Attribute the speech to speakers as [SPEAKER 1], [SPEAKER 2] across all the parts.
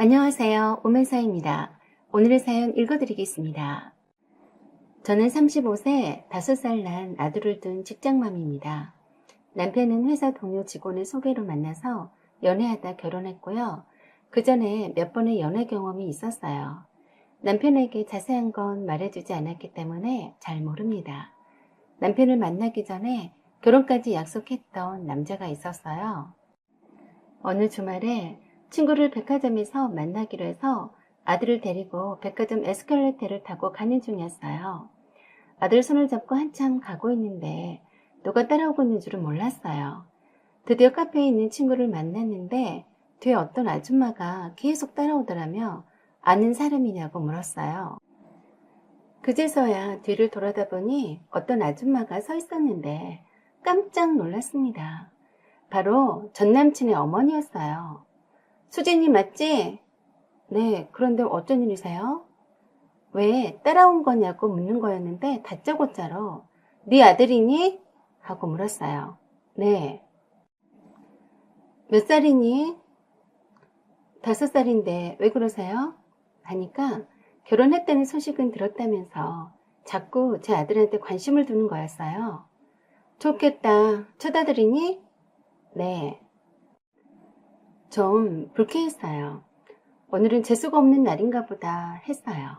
[SPEAKER 1] 안녕하세요. 오면사입니다. 오늘의 사연 읽어드리겠습니다. 저는 35세 5살 난 아들을 둔 직장맘입니다. 남편은 회사 동료 직원을 소개로 만나서 연애하다 결혼했고요. 그 전에 몇 번의 연애 경험이 있었어요. 남편에게 자세한 건 말해주지 않았기 때문에 잘 모릅니다. 남편을 만나기 전에 결혼까지 약속했던 남자가 있었어요. 어느 주말에 친구를 백화점에서 만나기로 해서 아들을 데리고 백화점 에스컬레이터를 타고 가는 중이었어요. 아들 손을 잡고 한참 가고 있는데 누가 따라오고 있는 줄은 몰랐어요. 드디어 카페에 있는 친구를 만났는데 뒤에 어떤 아줌마가 계속 따라오더라며 아는 사람이냐고 물었어요. 그제서야 뒤를 돌아다 보니 어떤 아줌마가 서 있었는데 깜짝 놀랐습니다. 바로 전 남친의 어머니였어요. 수진이 맞지? 네, 그런데 어쩐 일이세요? 왜 따라온 거냐고 묻는 거였는데 다짜고짜로 네 아들이니? 하고 물었어요. 네. 몇 살이니? 5살인데 왜 그러세요? 하니까 결혼했다는 소식은 들었다면서 자꾸 제 아들한테 관심을 두는 거였어요. 좋겠다. 쳐다들이니? 네. 좀 불쾌했어요. 오늘은 재수가 없는 날인가 보다 했어요.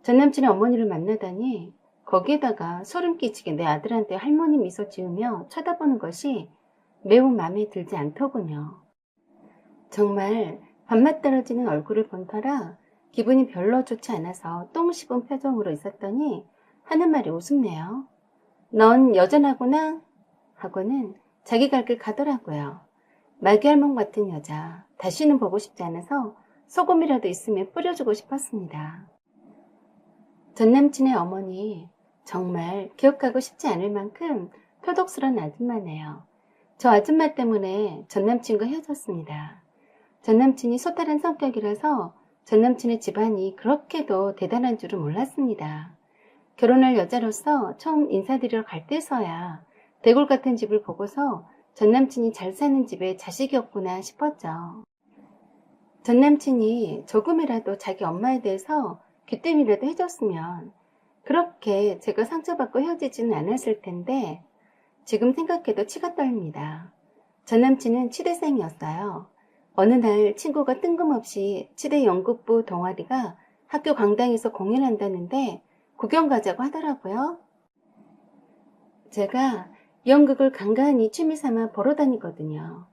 [SPEAKER 1] 전 남친의 어머니를 만나다니 거기에다가 소름 끼치게 내 아들한테 할머니 미소 지으며 쳐다보는 것이 매우 마음에 들지 않더군요. 정말 밥맛 떨어지는 얼굴을 본 터라 기분이 별로 좋지 않아서 똥 씹은 표정으로 있었더니 하는 말이 우습네요. 넌 여전하구나? 하고는 자기 갈 길 가더라고요. 말기알몸 같은 여자, 다시는 보고 싶지 않아서 소금이라도 있으면 뿌려주고 싶었습니다. 전 남친의 어머니, 정말 기억하고 싶지 않을 만큼 표독스러운 아줌마네요. 저 아줌마 때문에 전 남친과 헤어졌습니다. 전 남친이 소탈한 성격이라서 전 남친의 집안이 그렇게도 대단한 줄은 몰랐습니다. 결혼할 여자로서 처음 인사드리러 갈 때서야 대골 같은 집을 보고서 전 남친이 잘 사는 집에 자식이 없구나 싶었죠. 전 남친이 조금이라도 자기 엄마에 대해서 귀뜸이라도 해줬으면 그렇게 제가 상처받고 헤어지지는 않았을 텐데 지금 생각해도 치가 떨립니다. 전 남친은 치대생이었어요. 어느 날 친구가 뜬금없이 치대 연극부 동아리가 학교 강당에서 공연한다는데 구경 가자고 하더라고요. 제가 연극을 간간히 취미삼아 보러 다니거든요.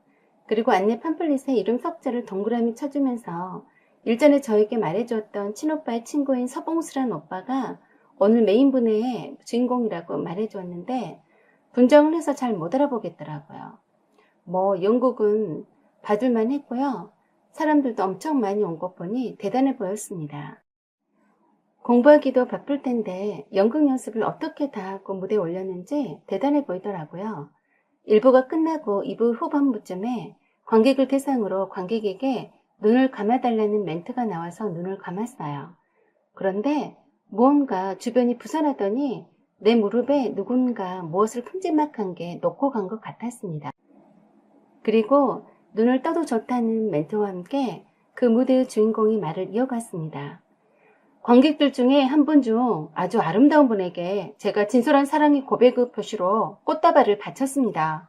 [SPEAKER 1] 그리고 안내 팜플릿에 이름 석자를 동그라미 쳐주면서 일전에 저에게 말해주었던 친오빠의 친구인 서봉수란 오빠가 오늘 메인 분의 주인공이라고 말해주었는데 분장을 해서 잘 못 알아보겠더라고요. 연극은 봐줄만 했고요. 사람들도 엄청 많이 온 것 보니 대단해 보였습니다. 공부하기도 바쁠 텐데 연극 연습을 어떻게 다 하고 무대에 올렸는지 대단해 보이더라고요. 1부가 끝나고 2부 후반부쯤에 관객을 대상으로 관객에게 눈을 감아달라는 멘트가 나와서 눈을 감았어요. 그런데 무언가 주변이 부산하더니 내 무릎에 누군가 무엇을 큼지막한 게 놓고 간 것 같았습니다. 그리고 눈을 떠도 좋다는 멘트와 함께 그 무대의 주인공이 말을 이어갔습니다. 관객들 중에 한 분 중 아주 아름다운 분에게 제가 진솔한 사랑의 고백의 표시로 꽃다발을 바쳤습니다.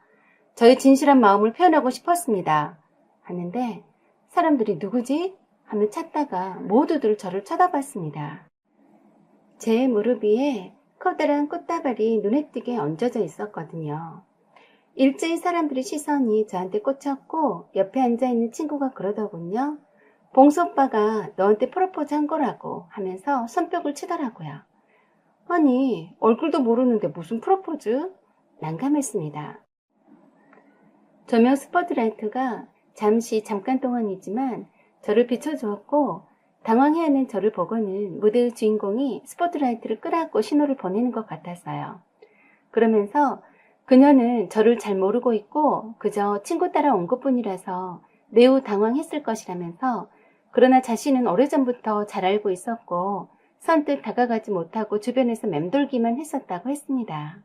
[SPEAKER 1] 저의 진실한 마음을 표현하고 싶었습니다. 하는데 사람들이 누구지? 하며 찾다가 모두들 저를 쳐다봤습니다. 제 무릎 위에 커다란 꽃다발이 눈에 띄게 얹어져 있었거든요. 일제히 사람들의 시선이 저한테 꽂혔고 옆에 앉아있는 친구가 그러더군요. 봉수 오빠가 너한테 프로포즈 한 거라고 하면서 손뼉을 치더라고요. 아니, 얼굴도 모르는데 무슨 프로포즈? 난감했습니다. 조명 스포트라이트가 잠깐 동안이지만 저를 비춰주었고 당황해하는 저를 보고는 무대의 주인공이 스포트라이트를 끄라고 신호를 보내는 것 같았어요. 그러면서 그녀는 저를 잘 모르고 있고 그저 친구 따라 온 것뿐이라서 매우 당황했을 것이라면서 그러나 자신은 오래전부터 잘 알고 있었고 선뜻 다가가지 못하고 주변에서 맴돌기만 했었다고 했습니다.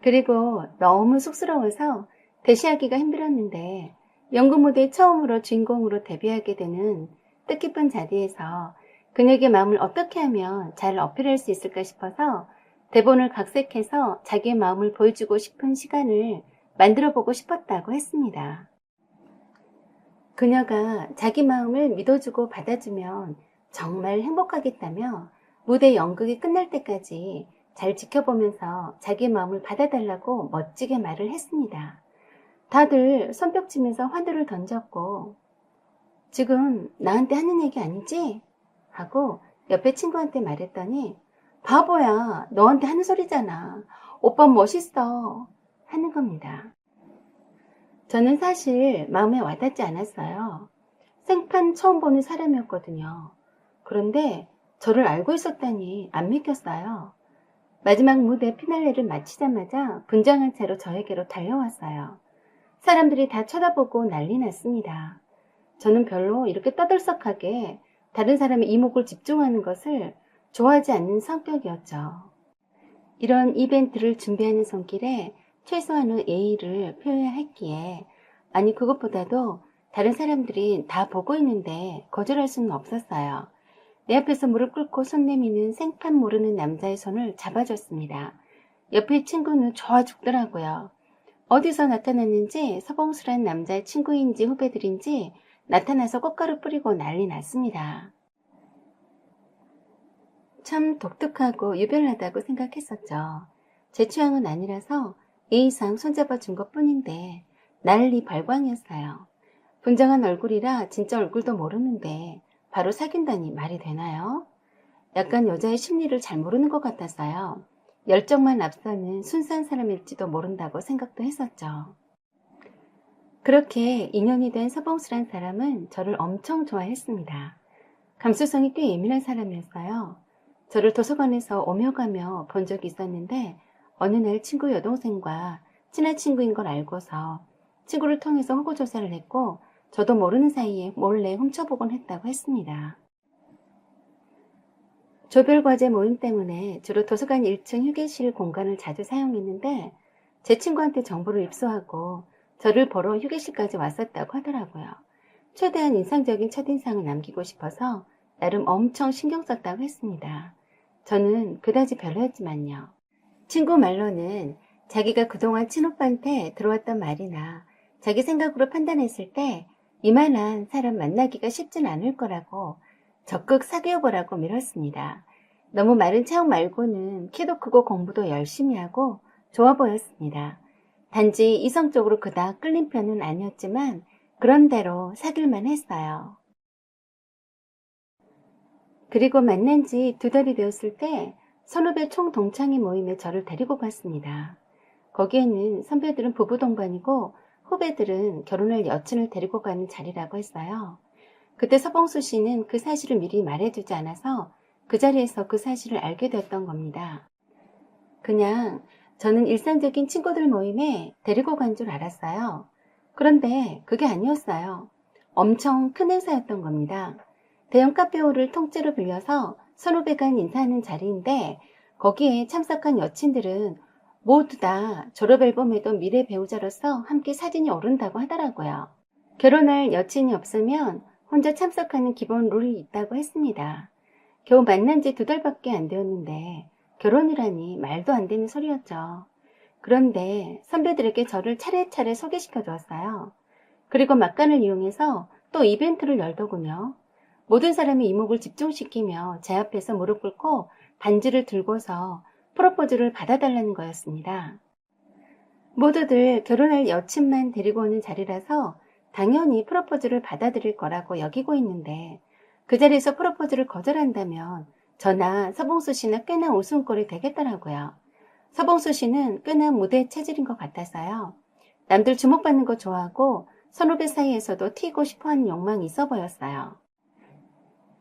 [SPEAKER 1] 그리고 너무 쑥스러워서 대시하기가 힘들었는데 연극 무대에 처음으로 주인공으로 데뷔하게 되는 뜻깊은 자리에서 그녀에게 마음을 어떻게 하면 잘 어필할 수 있을까 싶어서 대본을 각색해서 자기의 마음을 보여주고 싶은 시간을 만들어보고 싶었다고 했습니다. 그녀가 자기 마음을 믿어주고 받아주면 정말 행복하겠다며 무대 연극이 끝날 때까지 잘 지켜보면서 자기 마음을 받아달라고 멋지게 말을 했습니다. 다들 손뼉치면서 환호를 던졌고 지금 나한테 하는 얘기 아니지? 하고 옆에 친구한테 말했더니 바보야, 너한테 하는 소리잖아. 오빠 멋있어. 하는 겁니다. 저는 사실 마음에 와닿지 않았어요. 생판 처음 보는 사람이었거든요. 그런데 저를 알고 있었다니 안 믿겼어요. 마지막 무대 피날레를 마치자마자 분장한 채로 저에게로 달려왔어요. 사람들이 다 쳐다보고 난리 났습니다. 저는 별로 이렇게 떠들썩하게 다른 사람의 이목을 집중하는 것을 좋아하지 않는 성격이었죠. 이런 이벤트를 준비하는 손길에 최소한의 예의를 표해야 했기에, 아니 그것보다도 다른 사람들이 다 보고 있는데 거절할 수는 없었어요. 내 앞에서 무릎 꿇고 손 내미는 생판 모르는 남자의 손을 잡아줬습니다. 옆에 친구는 좋아 죽더라고요. 어디서 나타났는지 서봉수란 남자의 친구인지 후배들인지 나타나서 꽃가루 뿌리고 난리 났습니다. 참 독특하고 유별나다고 생각했었죠. 제 취향은 아니라서 예의상 손잡아 준 것뿐인데 난리 발광이었어요. 분장한 얼굴이라 진짜 얼굴도 모르는데 바로 사귄다니 말이 되나요? 약간 여자의 심리를 잘 모르는 것 같았어요. 열정만 앞서는 순수한 사람일지도 모른다고 생각도 했었죠. 그렇게 인연이 된 서봉수란 사람은 저를 엄청 좋아했습니다. 감수성이 꽤 예민한 사람이었어요. 저를 도서관에서 오며 가며 본 적이 있었는데 어느 날 친구 여동생과 친한 친구인 걸 알고서 친구를 통해서 호구조사를 했고 저도 모르는 사이에 몰래 훔쳐보곤 했다고 했습니다. 조별과제 모임 때문에 주로 도서관 1층 휴게실 공간을 자주 사용했는데 제 친구한테 정보를 입수하고 저를 보러 휴게실까지 왔었다고 하더라고요. 최대한 인상적인 첫인상을 남기고 싶어서 나름 엄청 신경 썼다고 했습니다. 저는 그다지 별로였지만요. 친구 말로는 자기가 그동안 친오빠한테 들어왔던 말이나 자기 생각으로 판단했을 때 이만한 사람 만나기가 쉽진 않을 거라고 적극 사귀어보라고 밀었습니다. 너무 마른 체형 말고는 키도 크고 공부도 열심히 하고 좋아 보였습니다. 단지 이성적으로 그닥 끌린 편은 아니었지만 그런대로 사귈만 했어요. 그리고 만난 지 2달이 되었을 때 선후배 총동창회 모임에 저를 데리고 갔습니다. 거기에는 선배들은 부부 동반이고 후배들은 결혼할 여친을 데리고 가는 자리라고 했어요. 그때 서봉수 씨는 그 사실을 미리 말해주지 않아서 그 자리에서 그 사실을 알게 됐던 겁니다. 그냥 저는 일상적인 친구들 모임에 데리고 간 줄 알았어요. 그런데 그게 아니었어요. 엄청 큰 행사였던 겁니다. 대형 카페홀을 통째로 빌려서 선후배 간 인사하는 자리인데 거기에 참석한 여친들은 모두 다 졸업앨범에도 미래 배우자로서 함께 사진이 오른다고 하더라고요. 결혼할 여친이 없으면 혼자 참석하는 기본 룰이 있다고 했습니다. 겨우 만난 지 2달밖에 안 되었는데 결혼이라니 말도 안 되는 소리였죠. 그런데 선배들에게 저를 차례차례 소개시켜 주었어요. 그리고 막간을 이용해서 또 이벤트를 열더군요. 모든 사람이 이목을 집중시키며 제 앞에서 무릎 꿇고 반지를 들고서 프로포즈를 받아달라는 거였습니다. 모두들 결혼할 여친만 데리고 오는 자리라서 당연히 프로포즈를 받아들일 거라고 여기고 있는데 그 자리에서 프로포즈를 거절한다면 저나 서봉수 씨나 꽤나 웃음꼴이 되겠더라고요. 서봉수 씨는 꽤나 무대 체질인 것 같아서요. 남들 주목받는 거 좋아하고 선후배 사이에서도 튀고 싶어하는 욕망이 있어 보였어요.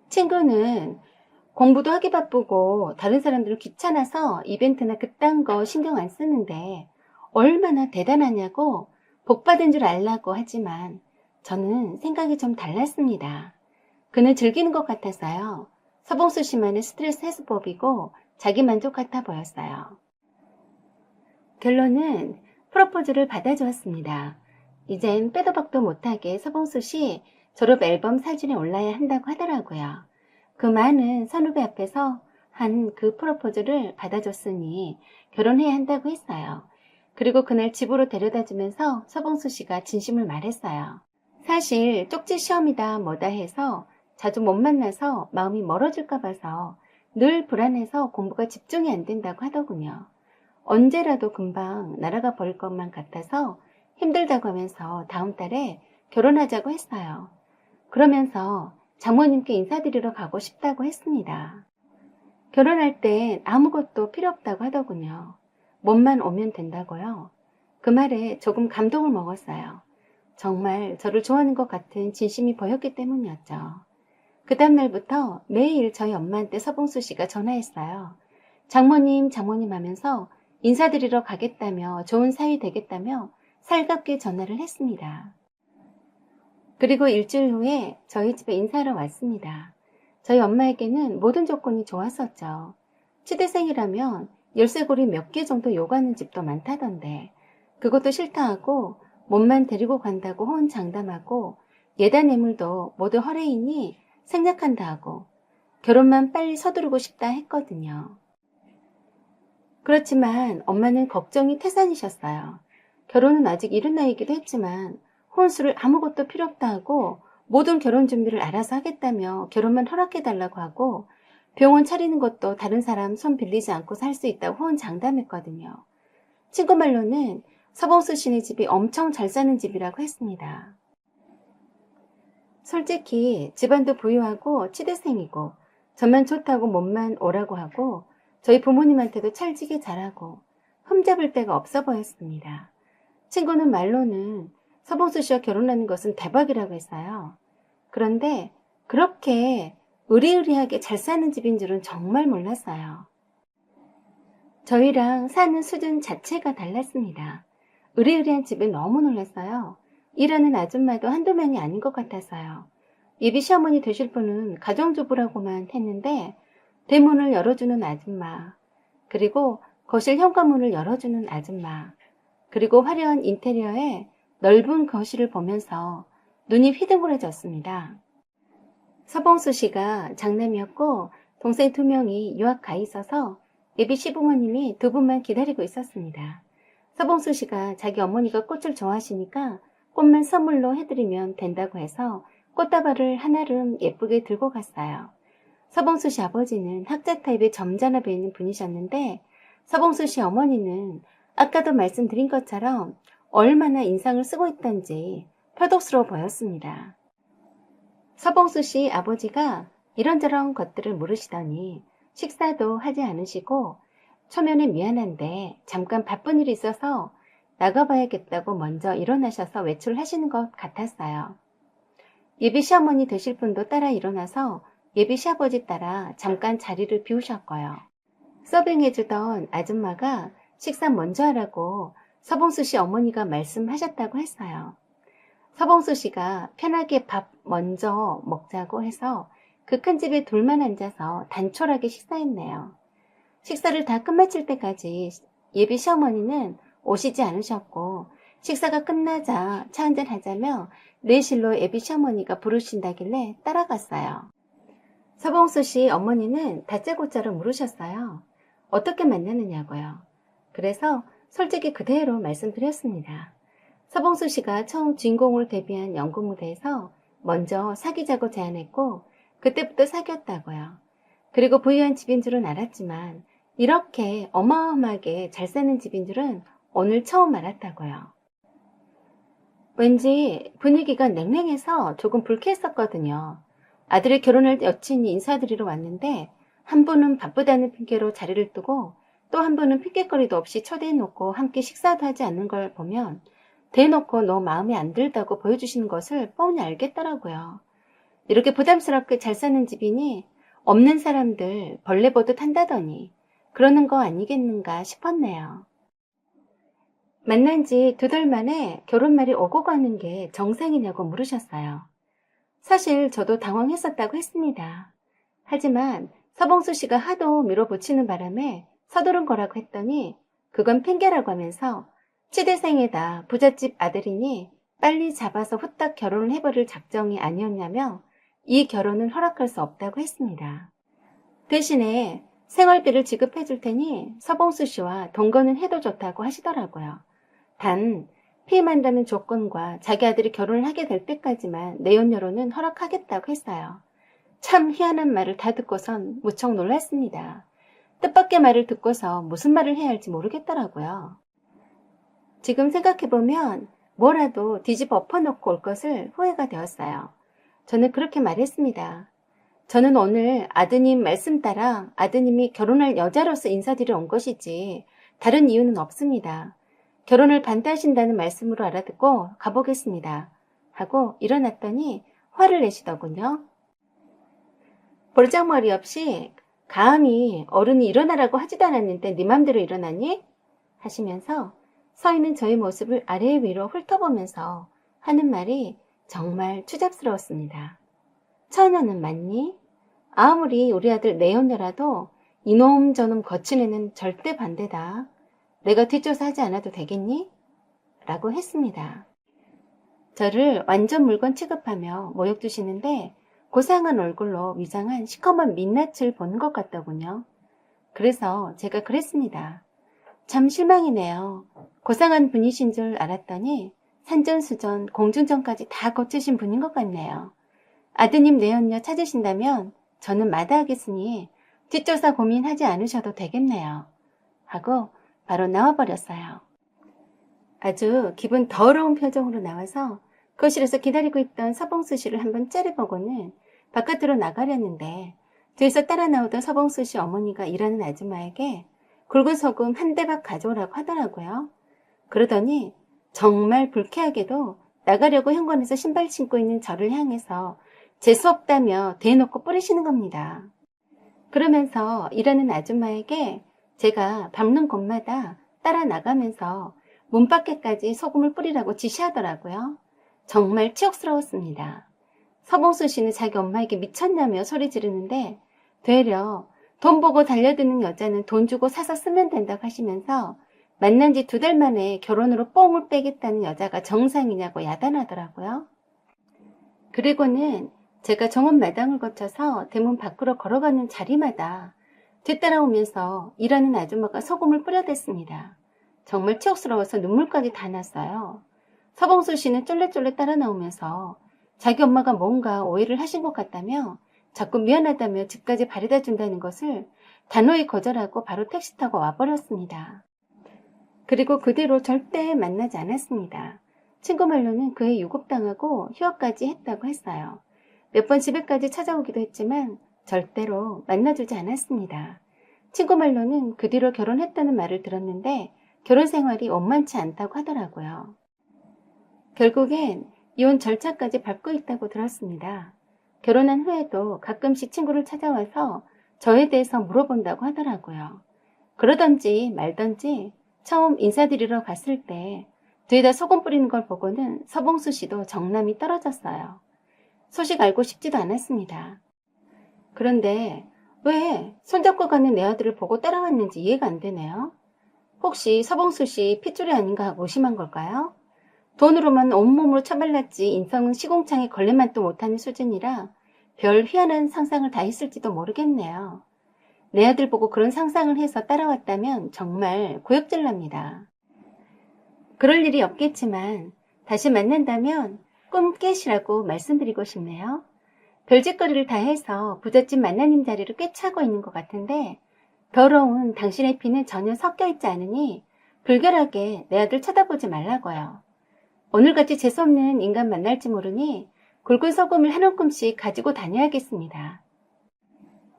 [SPEAKER 1] 친구는 공부도 하기 바쁘고 다른 사람들은 귀찮아서 이벤트나 그딴 거 신경 안 쓰는데 얼마나 대단하냐고 복받은 줄 알라고 하지만 저는 생각이 좀 달랐습니다. 그는 즐기는 것 같아서요. 서봉수 씨만의 스트레스 해소법이고 자기 만족 같아 보였어요. 결론은 프로포즈를 받아주었습니다. 이젠 빼도 박도 못하게 서봉수 씨 졸업 앨범 사진에 올라야 한다고 하더라고요. 그 많은 선후배 앞에서 한 그 프로포즈를 받아줬으니 결혼해야 한다고 했어요. 그리고 그날 집으로 데려다 주면서 서봉수 씨가 진심을 말했어요. 사실 쪽지 시험이다 뭐다 해서 자주 못 만나서 마음이 멀어질까 봐서 늘 불안해서 공부가 집중이 안 된다고 하더군요. 언제라도 금방 날아가 버릴 것만 같아서 힘들다고 하면서 다음 달에 결혼하자고 했어요. 그러면서 장모님께 인사드리러 가고 싶다고 했습니다. 결혼할 땐 아무것도 필요 없다고 하더군요. 몸만 오면 된다고요. 그 말에 조금 감동을 먹었어요. 정말 저를 좋아하는 것 같은 진심이 보였기 때문이었죠. 그 다음날부터 매일 저희 엄마한테 서봉수 씨가 전화했어요. 장모님, 장모님 하면서 인사드리러 가겠다며 좋은 사위 되겠다며 살갑게 전화를 했습니다. 그리고 일주일 후에 저희 집에 인사하러 왔습니다. 저희 엄마에게는 모든 조건이 좋았었죠. 치대생이라면 열쇠고리 몇 개 정도 요구하는 집도 많다던데 그것도 싫다 하고 몸만 데리고 간다고 호언장담하고 예단 예물도 모두 허례이니 생략한다 하고 결혼만 빨리 서두르고 싶다 했거든요. 그렇지만 엄마는 걱정이 태산이셨어요. 결혼은 아직 이른 나이이기도 했지만 혼수를 아무것도 필요 없다 하고 모든 결혼 준비를 알아서 하겠다며 결혼만 허락해달라고 하고 병원 차리는 것도 다른 사람 손 빌리지 않고 살 수 있다고 호언장담했거든요. 친구 말로는 서봉수 씨네 집이 엄청 잘 사는 집이라고 했습니다. 솔직히 집안도 부유하고 치대생이고 저만 좋다고 몸만 오라고 하고 저희 부모님한테도 찰지게 잘하고 흠잡을 데가 없어 보였습니다. 친구는 말로는 서봉수 씨와 결혼하는 것은 대박이라고 했어요. 그런데 그렇게 의리의리하게 잘 사는 집인 줄은 정말 몰랐어요. 저희랑 사는 수준 자체가 달랐습니다. 의리의리한 집에 너무 놀랐어요. 일하는 아줌마도 한두 명이 아닌 것 같아서요. 예비 시어머니 되실 분은 가정주부라고만 했는데 대문을 열어주는 아줌마, 그리고 거실 현관문을 열어주는 아줌마, 그리고 화려한 인테리어에 넓은 거실을 보면서 눈이 휘둥그레졌습니다. 서봉수 씨가 장남이었고 동생 2명이 유학 가 있어서 예비 시부모님이 2분만 기다리고 있었습니다. 서봉수 씨가 자기 어머니가 꽃을 좋아하시니까 꽃만 선물로 해드리면 된다고 해서 꽃다발을 한아름 예쁘게 들고 갔어요. 서봉수 씨 아버지는 학자 타입의 점잖아 보이는 분이셨는데 서봉수 씨 어머니는 아까도 말씀드린 것처럼 얼마나 인상을 쓰고 있던지 표독스러워 보였습니다. 서봉수 씨 아버지가 이런저런 것들을 물으시더니 식사도 하지 않으시고 초면에 미안한데 잠깐 바쁜 일이 있어서 나가봐야겠다고 먼저 일어나셔서 외출하시는 것 같았어요. 예비 시어머니 되실 분도 따라 일어나서 예비 시아버지 따라 잠깐 자리를 비우셨고요. 서빙해주던 아줌마가 식사 먼저 하라고 서봉수 씨 어머니가 말씀하셨다고 했어요. 서봉수 씨가 편하게 밥 먼저 먹자고 해서 그 큰 집에 둘만 앉아서 단촐하게 식사했네요. 식사를 다 끝마칠 때까지 예비 시어머니는 오시지 않으셨고 식사가 끝나자 차 한잔 하자며 내실로 예비 시어머니가 부르신다길래 따라갔어요. 서봉수 씨 어머니는 다짜고짜로 물으셨어요. 어떻게 만나느냐고요. 그래서 솔직히 그대로 말씀드렸습니다. 서봉수 씨가 처음 주인공으로 데뷔한 연극 무대에서 먼저 사귀자고 제안했고 그때부터 사귀었다고요. 그리고 부유한 집인 줄은 알았지만 이렇게 어마어마하게 잘 사는 집인 줄은 오늘 처음 알았다고요. 왠지 분위기가 냉랭해서 조금 불쾌했었거든요. 아들의 결혼할 여친이 인사드리러 왔는데 한 분은 바쁘다는 핑계로 자리를 뜨고 또 한 분은 핑계거리도 없이 초대해놓고 함께 식사도 하지 않는 걸 보면 대놓고 너 마음에 안 들다고 보여주시는 것을 뻔히 알겠더라고요. 이렇게 부담스럽게 잘 사는 집이니 없는 사람들 벌레 보듯 한다더니 그러는 거 아니겠는가 싶었네요. 만난 지 2달 만에 결혼말이 오고 가는 게 정상이냐고 물으셨어요. 사실 저도 당황했었다고 했습니다. 하지만 서봉수 씨가 하도 밀어붙이는 바람에 서두른 거라고 했더니 그건 핑계라고 하면서 치대생에다 부잣집 아들이니 빨리 잡아서 후딱 결혼을 해버릴 작정이 아니었냐며 이 결혼을 허락할 수 없다고 했습니다. 대신에 생활비를 지급해 줄 테니 서봉수 씨와 동거는 해도 좋다고 하시더라고요. 단 피임한다는 조건과 자기 아들이 결혼을 하게 될 때까지만 내연녀로는 허락하겠다고 했어요. 참 희한한 말을 다 듣고선 무척 놀랐습니다. 뜻밖의 말을 듣고서 무슨 말을 해야 할지 모르겠더라고요. 지금 생각해보면 뭐라도 뒤집어 엎어놓고 올 것을 후회가 되었어요. 저는 그렇게 말했습니다. 저는 오늘 아드님 말씀 따라 아드님이 결혼할 여자로서 인사드려 온 것이지 다른 이유는 없습니다. 결혼을 반대하신다는 말씀으로 알아듣고 가보겠습니다. 하고 일어났더니 화를 내시더군요. 볼짝머리 없이 감히 어른이 일어나라고 하지도 않았는데 네 맘대로 일어나니? 하시면서 서 있는 저의 모습을 아래 위로 훑어보면서 하는 말이 정말 추잡스러웠습니다. 처녀는 맞니? 아무리 우리 아들 내연녀라도 이놈 저놈 거친 애는 절대 반대다. 내가 뒷조사하지 않아도 되겠니? 라고 했습니다. 저를 완전 물건 취급하며 모욕 주시는데 고상한 얼굴로 위장한 시커먼 민낯을 보는 것 같더군요. 그래서 제가 그랬습니다. 참 실망이네요. 고상한 분이신 줄 알았더니 산전수전, 공중전까지 다 거치신 분인 것 같네요. 아드님 내연녀 찾으신다면 저는 마다하겠으니 뒷조사 고민하지 않으셔도 되겠네요. 하고 바로 나와버렸어요. 아주 기분 더러운 표정으로 나와서 거실에서 기다리고 있던 서봉수 씨를 한번 째려보고는 바깥으로 나가려는데 뒤에서 따라 나오던 서봉수 씨 어머니가 일하는 아줌마에게 굵은 소금 한 대박 가져오라고 하더라고요. 그러더니 정말 불쾌하게도 나가려고 현관에서 신발 신고 있는 저를 향해서 재수없다며 대놓고 뿌리시는 겁니다. 그러면서 일하는 아줌마에게 제가 밟는 곳마다 따라 나가면서 문 밖에까지 소금을 뿌리라고 지시하더라고요. 정말 치욕스러웠습니다. 서봉수 씨는 자기 엄마에게 미쳤냐며 소리 지르는데 되려 돈 보고 달려드는 여자는 돈 주고 사서 쓰면 된다고 하시면서 만난 지 2달 만에 결혼으로 뽕을 빼겠다는 여자가 정상이냐고 야단하더라고요. 그리고는 제가 정원 마당을 거쳐서 대문 밖으로 걸어가는 자리마다 뒤따라오면서 일하는 아줌마가 소금을 뿌려댔습니다. 정말 치욕스러워서 눈물까지 다 났어요. 서봉수 씨는 쫄래쫄래 따라 나오면서 자기 엄마가 뭔가 오해를 하신 것 같다며 자꾸 미안하다며 집까지 바래다 준다는 것을 단호히 거절하고 바로 택시 타고 와버렸습니다. 그리고 그 뒤로 절대 만나지 않았습니다. 친구 말로는 그애 유급당하고 휴학까지 했다고 했어요. 몇 번 집에까지 찾아오기도 했지만 절대로 만나주지 않았습니다. 친구 말로는 그 뒤로 결혼했다는 말을 들었는데 결혼 생활이 원만치 않다고 하더라고요. 결국엔 이혼 절차까지 밟고 있다고 들었습니다. 결혼한 후에도 가끔씩 친구를 찾아와서 저에 대해서 물어본다고 하더라고요. 그러던지 말던지 처음 인사드리러 갔을 때 뒤에다 소금 뿌리는 걸 보고는 서봉수 씨도 정남이 떨어졌어요. 소식 알고 싶지도 않았습니다. 그런데 왜 손잡고 가는 내 아들을 보고 따라왔는지 이해가 안 되네요. 혹시 서봉수 씨 핏줄이 아닌가 하고 의심한 걸까요? 돈으로만 온몸으로 처발랐지 인성은 시궁창에 걸레맛도 못하는 수준이라 별 희한한 상상을 다 했을지도 모르겠네요. 내 아들 보고 그런 상상을 해서 따라왔다면 정말 구역질납니다. 그럴 일이 없겠지만 다시 만난다면 꿈 깨시라고 말씀드리고 싶네요. 별짓거리를 다 해서 부잣집 만나님 자리를 꿰차고 있는 것 같은데 더러운 당신의 피는 전혀 섞여 있지 않으니 불결하게 내 아들 쳐다보지 말라고요. 오늘같이 재수없는 인간 만날지 모르니 굵은 소금을 한 움큼씩 가지고 다녀야겠습니다.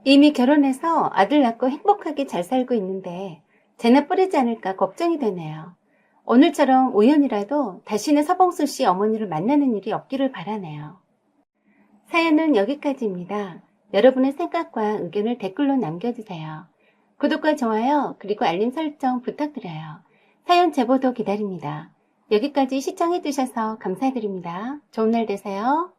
[SPEAKER 1] 이미 결혼해서 아들 낳고 행복하게 잘 살고 있는데 재나 뿌리지 않을까 걱정이 되네요. 오늘처럼 우연이라도 다시는 서봉수 씨 어머니를 만나는 일이 없기를 바라네요. 사연은 여기까지입니다. 여러분의 생각과 의견을 댓글로 남겨주세요. 구독과 좋아요 그리고 알림 설정 부탁드려요. 사연 제보도 기다립니다. 여기까지 시청해주셔서 감사드립니다. 좋은 날 되세요.